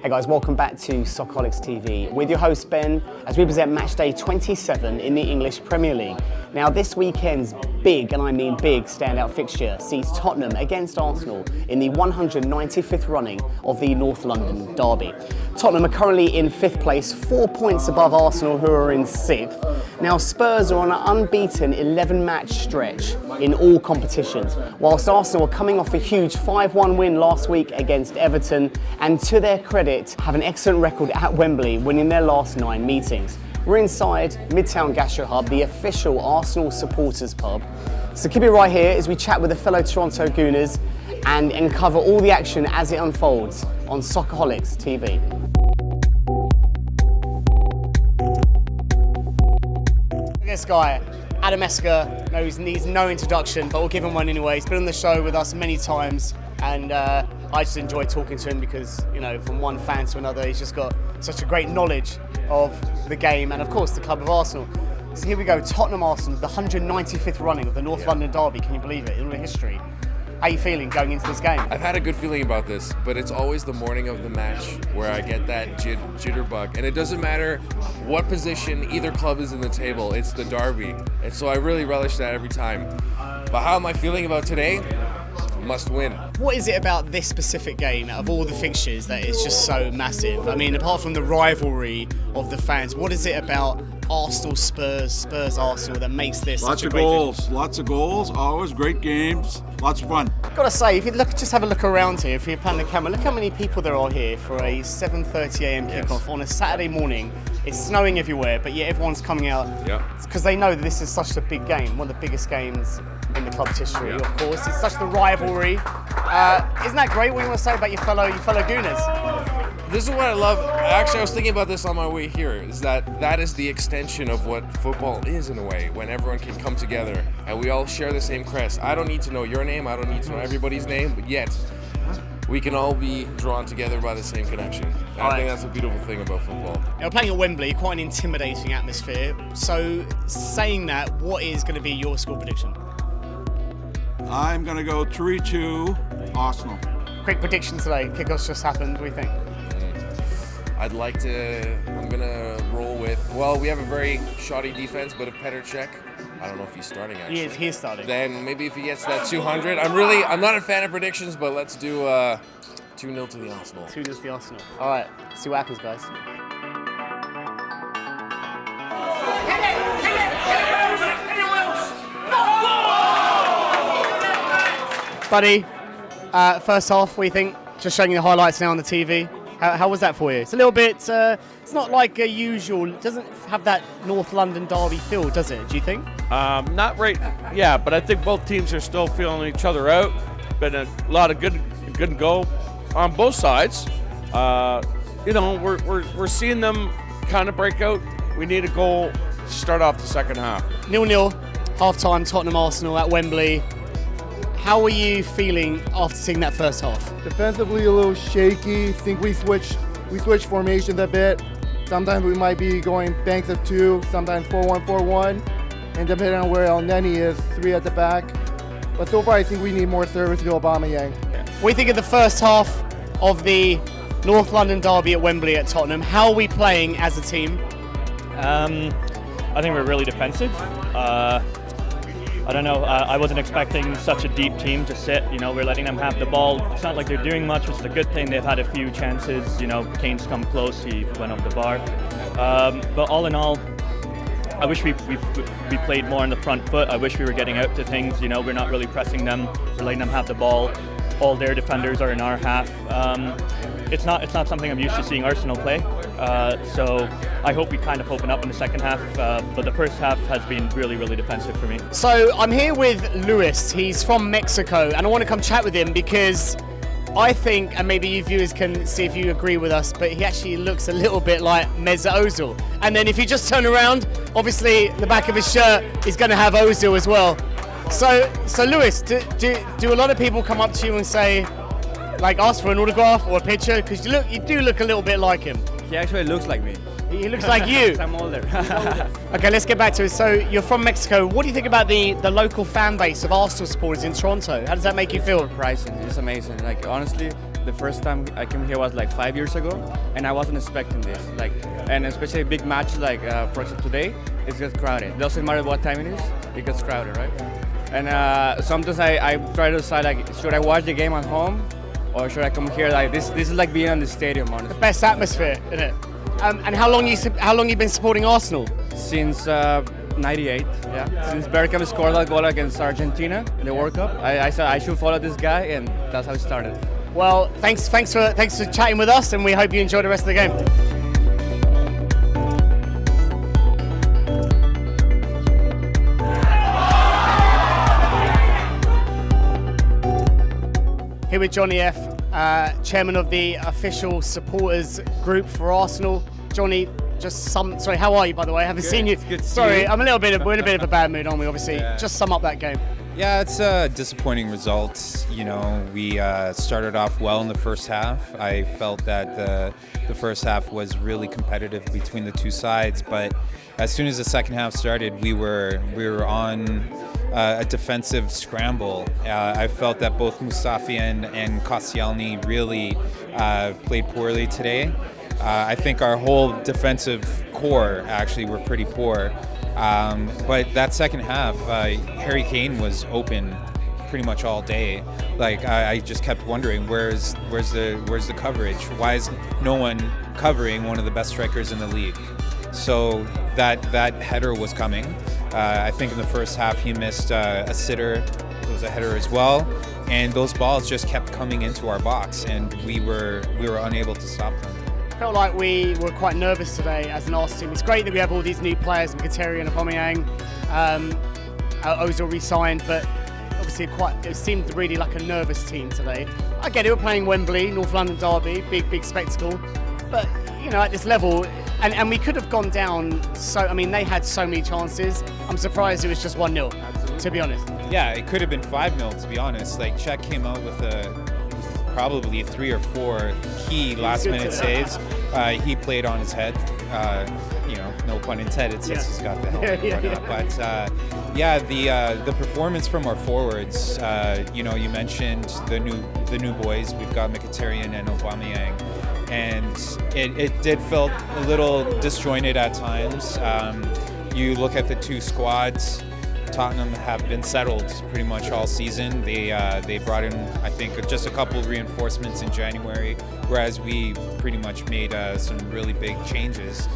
Hey guys, welcome back to SoccerholicsTV with your host Ben as we present match day 27 in the English Premier League. Now this weekend's big, and I mean big, standout fixture sees Tottenham against Arsenal in the 195th running of the North London derby. Tottenham are currently in 5th place, 4 points above Arsenal who are in 6th. Now Spurs are on an unbeaten 11-match stretch in all competitions, whilst Arsenal are coming off a huge 5-1 win last week against Everton, and to their credit have an excellent record at Wembley, winning their last 9 meetings. We're inside Midtown Gastro Hub, the official Arsenal supporters pub. So keep it right here as we chat with the fellow Toronto Gooners and cover all the action as it unfolds on SoccerholicsTV. This guy, Adam Esker, needs no introduction, but we'll give him one anyway. He's been on the show with us many times, and I just enjoy talking to him because, you know, from one fan to another, he's just got such a great knowledge of the game and, of course, the club of Arsenal. So here we go, Tottenham Arsenal, the 195th running of the North London derby. Can you believe it? In history. How are you feeling going into this game? I've had a good feeling about this, but it's always the morning of the match where I get that jitterbug. And it doesn't matter what position either club is in the table, it's the derby. And so I really relish that every time. But how am I feeling about today? Must win. What is it about this specific game, out of all the fixtures, that is just so massive? I mean, apart from the rivalry of the fans, what is it about Arsenal Spurs, Spurs Arsenal that makes this such a great fixture? Lots of goals, always great games, lots of fun. Gotta say, if you just have a look around here, if you pan the camera, look how many people there are here for a 7:30 a.m. kickoff on a Saturday morning. It's snowing everywhere, but yet everyone's coming out because they know that this is such a big game, one of the biggest games in the club's history, of course. It's such the rivalry. Isn't that great? What do you want to say about your fellow Gooners? This is what I love. Actually, I was thinking about this on my way here, is that is the extension of what football is in a way, when everyone can come together and we all share the same crest. I don't need to know your name, I don't need to know everybody's name, but yet we can all be drawn together by the same connection. I think that's a beautiful thing about football. Now, playing at Wembley, quite an intimidating atmosphere. So, saying that, what is going to be your score prediction? I'm going to go 3-2 Arsenal. Quick prediction today. Kickoff's just happened. What do you think? I'm going to roll with, well, we have a very shoddy defense, but if Petr Cech, I don't know if he's starting actually. He is starting. Then maybe if he gets that 200, I'm not a fan of predictions, but let's do 2-0 to the Arsenal. 2-0 to the Arsenal. All right, see what happens, guys. Buddy, first half, what do you think? Just showing you the highlights now on the TV. How was that for you? It's a little bit, it's not like a usual, it doesn't have that North London derby feel, does it, do you think? Not right, yeah, but I think both teams are still feeling each other out. Been a lot of good go on both sides. You know, we're seeing them kind of break out. We need a goal to start off the second half. 0-0, half-time, Tottenham Arsenal at Wembley. How are you feeling after seeing that first half? Defensively a little shaky. Think we switch formations a bit. Sometimes we might be going banks of 2, sometimes 4-1-4-1, and depending on where El Neni is, 3 at the back. But so far I think we need more service to Aubameyang. What do you think of the first half of the North London derby at Wembley at Tottenham? How are we playing as a team? I think we're really defensive. I don't know, I wasn't expecting such a deep team to sit. You know, we're letting them have the ball. It's not like they're doing much, which is a good thing. They've had a few chances. You know, Kane's come close, he went off the bar. But all in all, I wish we played more on the front foot. I wish we were getting out to things. You know, we're not really pressing them. We're letting them have the ball. All their defenders are in our half. It's not something I'm used to seeing Arsenal play. So I hope we kind of open up in the second half. But the first half has been really, really defensive for me. So I'm here with Luis. He's from Mexico, and I want to come chat with him because I think, and maybe you viewers can see if you agree with us, but he actually looks a little bit like Mesut Ozil. And then if you just turn around, obviously the back of his shirt is going to have Ozil as well. So Luis, do a lot of people come up to you and say, like, ask for an autograph or a picture? Because you do look a little bit like him. He actually looks like me. He looks like you. I'm older. Okay, let's get back to it. So you're from Mexico. What do you think about the local fan base of Arsenal supporters in Toronto? How does that make you feel? Surprising. It's amazing. Like, honestly, the first time I came here was like 5 years ago, and I wasn't expecting this. Like, and especially a big match like for example today, it's just crowded. It doesn't matter what time it is, it gets crowded, right? And sometimes I try to decide like, should I watch the game at home, or should I come here? Like this is like being in the stadium, honestly. The best atmosphere, isn't it? And how long you been supporting Arsenal? Since '98, yeah. Since Bergkamp scored that goal against Argentina in the World Cup, I said I should follow this guy, and that's how it started. Well, thanks for chatting with us, and we hope you enjoy the rest of the game. Here with Johnny F, chairman of the official supporters group for Arsenal. Johnny, sorry, how are you, by the way? I haven't seen you. Good to see sorry, you. we're in a bit of a bad mood, aren't we, obviously? Yeah. Just sum up that game. Yeah, it's a disappointing result. You know, we started off well in the first half. I felt that the first half was really competitive between the two sides, but as soon as the second half started, we were on a defensive scramble. I felt that both Mustafi and Koscielny really played poorly today. I think our whole defensive core actually were pretty poor. But that second half, Harry Kane was open pretty much all day. Like I just kept wondering, where's the coverage? Why is no one covering one of the best strikers in the league? So that header was coming. I think in the first half he missed a sitter. It was a header as well, and those balls just kept coming into our box, and we were unable to stop them. Felt like we were quite nervous today as an Arsenal team. It's great that we have all these new players, Mkhitaryan and Aubameyang. Ozil re-signed, but obviously it seemed really like a nervous team today. I get it, we're playing Wembley, North London derby, big spectacle, but you know, at this level, and we could have gone down. So I mean, they had so many chances. I'm surprised it was just 1-0, to be honest. Yeah, it could have been 5-0, to be honest. Like Czech came out with probably 3 or 4 key last-minute saves. He played on his head. You know, no pun intended, since he's got the helmet. But the performance from our forwards. You know, you mentioned the new boys. We've got Mkhitaryan and Aubameyang, and it did feel a little disjointed at times. You look at the two squads. Tottenham have been settled pretty much all season. They brought in, I think, just a couple of reinforcements in January, whereas we pretty much made some really big changes.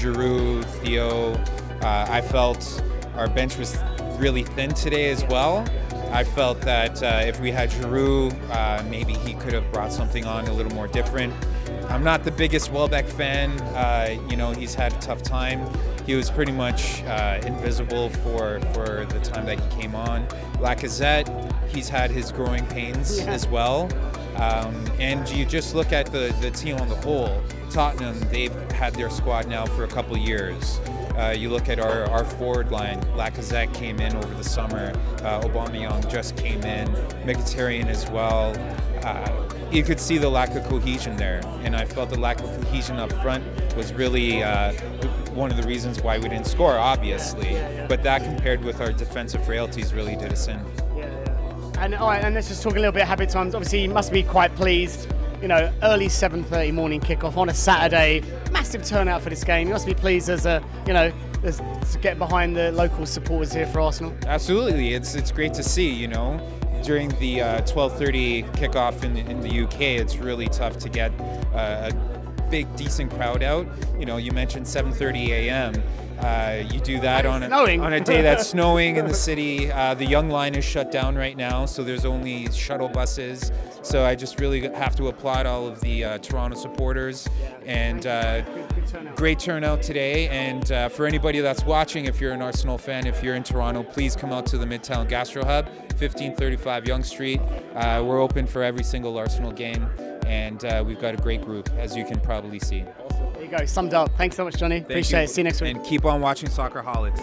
Giroud, Theo. I felt our bench was really thin today as well. I felt that if we had Giroud, maybe he could have brought something on a little more different. I'm not the biggest Welbeck fan. You know, he's had a tough time. He was pretty much invisible for the time that he came on. Lacazette, he's had his growing pains as well. And you just look at the team on the whole. Tottenham, they've had their squad now for a couple years. You look at our forward line. Lacazette came in over the summer. Aubameyang just came in. Mkhitaryan as well. You could see the lack of cohesion there, and I felt the lack of cohesion up front was really one of the reasons why we didn't score, obviously. But that compared with our defensive frailties really did us in. And all right, and let's just talk a little bit of habit times. Obviously, you must be quite pleased. You know, early 7:30 morning kickoff on a Saturday, massive turnout for this game. You must be pleased as to get behind the local supporters here for Arsenal. Absolutely, it's great to see. You know, during the 12:30 kickoff in the UK, it's really tough to get a big, decent crowd out. You know, you mentioned 7:30 a.m. You do that on a day that's snowing in the city. The Young Line is shut down right now, so there's only shuttle buses. So I just really have to applaud all of the Toronto supporters, and great turnout today. And for anybody that's watching, if you're an Arsenal fan, if you're in Toronto, please come out to the Midtown Gastro Hub, 1535 Yonge Street. We're open for every single Arsenal game, and we've got a great group, as you can probably see. There you go, summed up. Thanks so much, Johnny. Appreciate it. See you next week. And keep on watching Soccerholics.